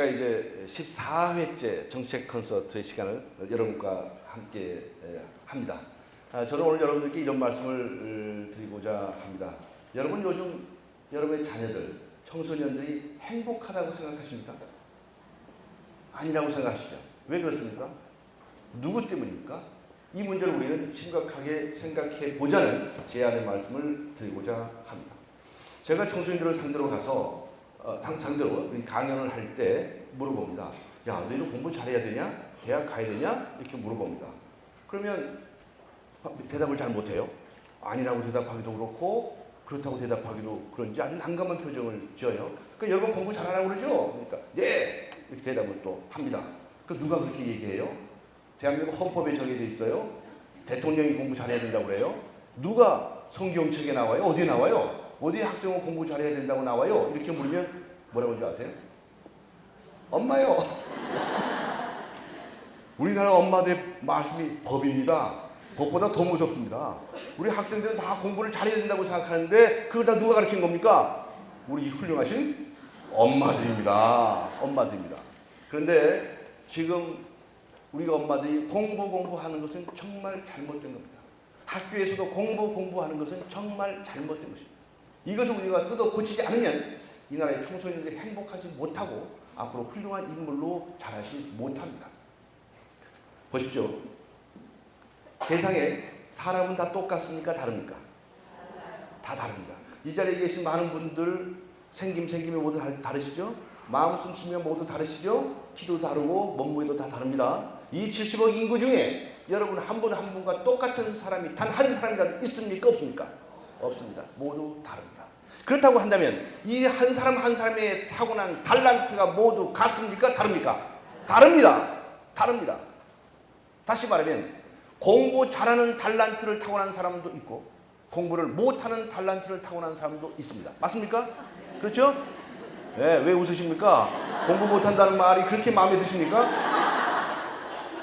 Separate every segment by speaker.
Speaker 1: 제가 이제 14회째 정책 콘서트의 시간을 여러분과 함께 합니다. 저는 오늘 여러분들께 이런 말씀을 드리고자 합니다. 여러분 요즘 여러분의 자녀들, 청소년들이 행복하다고 생각하십니까? 아니라고 생각하시죠? 왜 그렇습니까? 누구 때문입니까? 이 문제를 우리는 심각하게 생각해 보자는 제 안의 말씀을 드리고자 합니다. 제가 청소년들을 상대로 가서 상대로 강연을 할 때 물어봅니다. 야, 너희도 공부 잘해야 되냐? 대학 가야 되냐? 이렇게 물어봅니다. 그러면 대답을 잘 못해요. 아니라고 대답하기도 그렇고 그렇다고 대답하기도 그런지 아주 난감한 표정을 지어요. 그러니까 여러분 공부 잘하라고 그러죠? 그러니까 네! 이렇게 대답을 또 합니다. 그 누가 그렇게 얘기해요? 대한민국 헌법에 정해져 있어요. 대통령이 공부 잘해야 된다고 그래요. 누가 성경책에 나와요? 어디에 나와요? 어디 학생은 공부 잘해야 된다고 나와요? 이렇게 물으면 뭐라고 하는지 아세요? 엄마요. 우리나라 엄마들의 말씀이 법입니다. 법보다 더 무섭습니다. 우리 학생들은 다 공부를 잘해야 된다고 생각하는데 그걸 다 누가 가르친 겁니까? 우리 훌륭하신 엄마들입니다. 엄마들입니다. 그런데 지금 우리가 엄마들이 공부하는 것은 정말 잘못된 겁니다. 학교에서도 공부하는 것은 정말 잘못된 것입니다. 이것을 우리가 뜯어 고치지 않으면 이 나라의 청소년들이 행복하지 못하고 앞으로 훌륭한 인물로 자라지 못합니다. 보십시오. 세상에 사람은 다 똑같습니까? 다릅니까? 다 다릅니다. 이 자리에 계신 많은 분들 생김이 모두 다르시죠? 마음 씀씀이 모두 다르시죠? 키도 다르고 몸무게도 다 다릅니다. 이 70억 인구 중에 여러분 한 분 한 분과 똑같은 사람이 단 한 사람이라도 있습니까? 없습니까? 없습니다. 모두 다릅니다. 그렇다고 한다면 이 한 사람 한 사람의 타고난 달란트가 모두 같습니까? 다릅니까? 다릅니다. 다릅니다. 다시 말하면 공부 잘하는 달란트를 타고난 사람도 있고 공부를 못하는 달란트를 타고난 사람도 있습니다. 맞습니까? 그렇죠? 네, 왜 웃으십니까? 공부 못한다는 말이 그렇게 마음에 드십니까?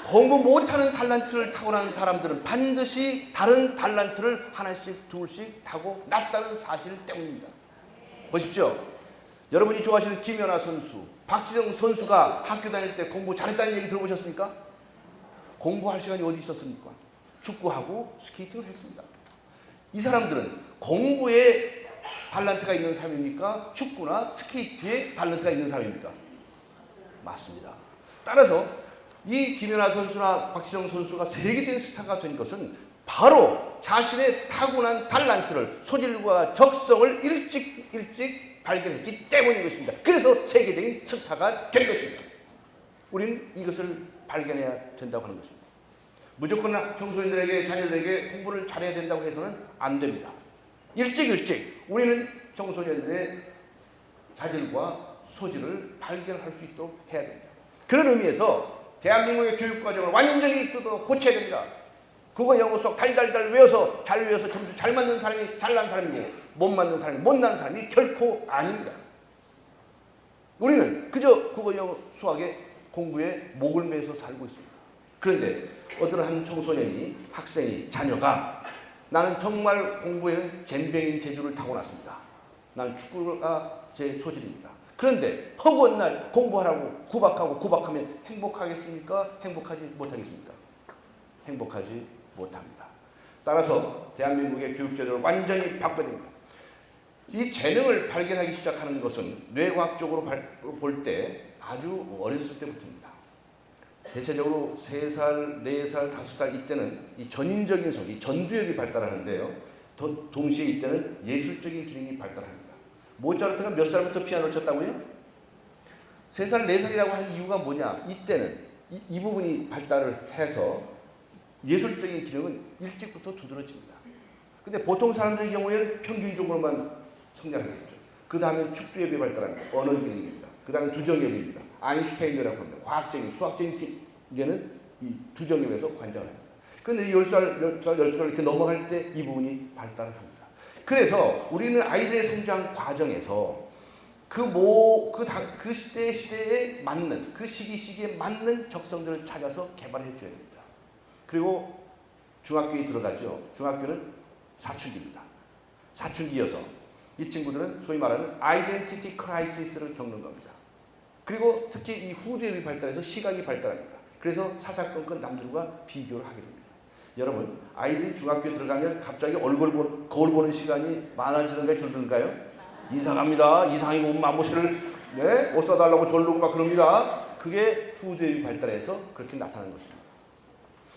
Speaker 1: 공부 못하는 달란트를 타고난 사람들은 반드시 다른 달란트를 하나씩 둘씩 타고 났다는 사실 때문입니다. 보십시오. 여러분이 좋아하시는 김연아 선수, 박지성 선수가 학교 다닐 때 공부 잘했다는 얘기 들어보셨습니까? 공부할 시간이 어디 있었습니까? 축구하고 스케이팅을 했습니다. 이 사람들은 공부에 달란트가 있는 사람입니까? 축구나 스케이트에 달란트가 있는 사람입니까? 맞습니다. 따라서 이 김연아 선수나 박지성 선수가 세계적인 스타가 된 것은 바로 자신의 타고난 달란트를, 소질과 적성을 일찍 발견했기 때문인 것입니다. 그래서 세계적인 스타가 된 것입니다. 우리는 이것을 발견해야 된다고 하는 것입니다. 무조건 청소년들에게, 자녀들에게 공부를 잘해야 된다고 해서는 안 됩니다. 일찍 우리는 청소년들의 자질과 소질을 발견할 수 있도록 해야 됩니다. 그런 의미에서 대한민국의 교육과정을 완전히 뜯어 고쳐야 됩니다. 국어, 영어, 수학 달달달 외워서 잘 외워서 점수 잘 맞는 사람이 잘난 사람이고 못 맞는 사람이 못난 사람이 결코 아닙니다. 우리는 그저 국어, 영어, 수학의 공부에 목을 매서 살고 있습니다. 그런데 어떤 한 청소년이, 학생이, 자녀가 나는 정말 공부에는 젬병인 재주를 타고났습니다. 나는 축구가 제 소질입니다. 그런데 허구한 날 공부하라고 구박하면 행복하겠습니까? 행복하지 못하겠습니까? 행복하지 못합니다. 따라서 대한민국의 교육제도를 완전히 바꿔야 됩니다. 이 재능을 발견하기 시작하는 것은 뇌과학적으로 볼 때 아주 어렸을 때부터입니다. 대체적으로 3살, 4살, 5살 이때는 이 전인적인 성, 이 전두엽이 발달하는데요. 동시에 이때는 예술적인 기능이 발달합니다. 모차르트가 몇 살부터 피아노를 쳤다고요? 3살, 4살이라고 하는 이유가 뭐냐? 이때는 이 부분이 발달을 해서 예술적인 기능은 일찍부터 두드러집니다. 근데 보통 사람들의 경우에는 평균적으로만 성장하겠죠. 그 다음에 축두엽이 발달합니다. 언어 기능입니다. 그 다음에 두정엽입니다. 아인슈타인이라고 합니다. 과학적인, 수학적인 기능은 이 두정엽에서 관장을 합니다. 그런데 10살, 12살 이렇게 넘어갈 때 이 부분이 발달을 합니다. 그래서 우리는 아이들의 성장 과정에서 그 시대에 맞는, 그 시기에 맞는 적성들을 찾아서 개발해 줘야 됩니다. 그리고 중학교에 들어가죠. 중학교는 사춘기입니다. 사춘기여서 이 친구들은 소위 말하는 아이덴티티 크라이시스를 겪는 겁니다. 그리고 특히 이 후대의 발달에서 시각이 발달합니다. 그래서 사사건건 남들과 비교를 하게 됩니다. 여러분, 아이들이 중학교에 들어가면 갑자기 거울 보는 시간이 많아지는가요, 줄는가요? 이상합니다. 이상이고 맘모시를 옷 사달라고 졸르고 막 그럽니다. 그게 후대의 발달에서 그렇게 나타나는 것입니다.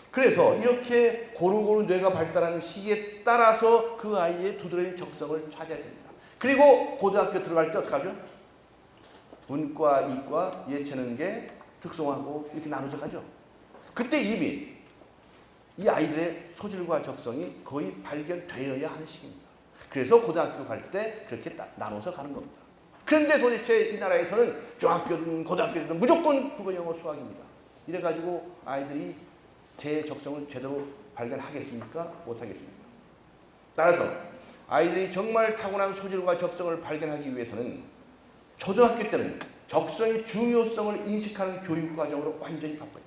Speaker 1: 그래서 이렇게 고루고루 뇌가 발달하는 시기에 따라서 그 아이의 두드러진 적성을 찾아야 됩니다. 그리고 고등학교 들어갈 때 어떡하죠? 문과, 이과, 예체능계, 특성화고 이렇게 나눠져 가죠. 그때 이미 이 아이들의 소질과 적성이 거의 발견되어야 하는 시기입니다. 그래서 고등학교 갈 때 그렇게 나눠서 가는 겁니다. 그런데 도대체 이 나라에서는 중학교든 고등학교든 무조건 국어, 영어, 수학입니다. 이래가지고 아이들이 제 적성을 제대로 발견하겠습니까? 못하겠습니까? 따라서 아이들이 정말 타고난 소질과 적성을 발견하기 위해서는 초등학교 때는 적성의 중요성을 인식하는 교육 과정으로 완전히 바꿔요.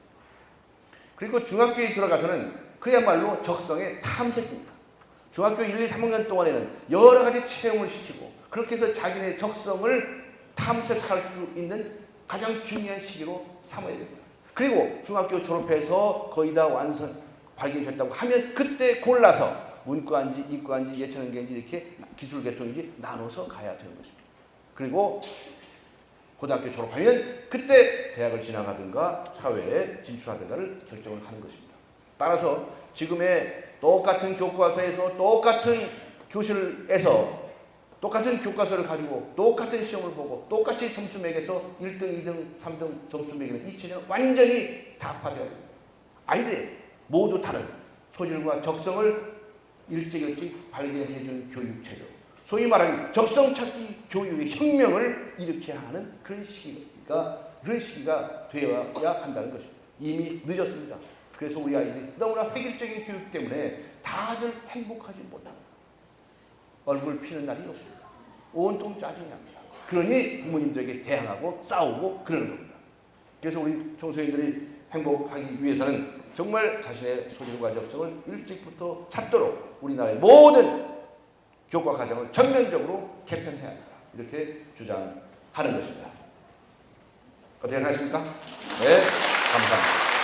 Speaker 1: 그리고 중학교에 들어가서는 그야말로 적성의 탐색입니다. 중학교 1, 2, 3학년 동안에는 여러 가지 체험을 시키고 그렇게 해서 자기네 적성을 탐색할 수 있는 가장 중요한 시기로 삼아야 됩니다. 그리고 중학교 졸업해서 거의 다 발견됐다고 하면 그때 골라서 문과인지 이과인지 예체능계인지 이렇게 기술계통인지 나눠서 가야 되는 것입니다. 그리고 고등학교 졸업하면 그때 대학을 진학하든가 사회에 진출하든가를 결정을 하는 것입니다. 따라서 지금의 똑같은 교과서에서 똑같은 교실에서 똑같은 교과서를 가지고 똑같은 시험을 보고 똑같이 점수 매겨서 1등, 2등, 3등 점수 매기는 이 체제는 완전히 타파되어야 됩니다. 아이들의 모두 다른 소질과 적성을 일찍 발견해 주는 교육 체제. 소위 말하는 적성 찾기 교육의 혁명을 일으켜야 하는 그런 시기가 되어야 한다는 것입니다. 이미 늦었습니다. 그래서 우리 아이들이 너무나 획일적인 교육 때문에 다들 행복하지 못합니다. 얼굴 피는 날이 없습니다. 온통 짜증이 납니다. 그러니 부모님들에게 대항하고 싸우고 그러는 겁니다. 그래서 우리 청소년들이 행복하기 위해서는 정말 자신의 소질과 적성을 일찍부터 찾도록 우리나라의 모든 교과 과정을 전면적으로 개편해야 한다. 이렇게 주장하는 것입니다. 어떻게 생각하십니까? 네, 감사합니다.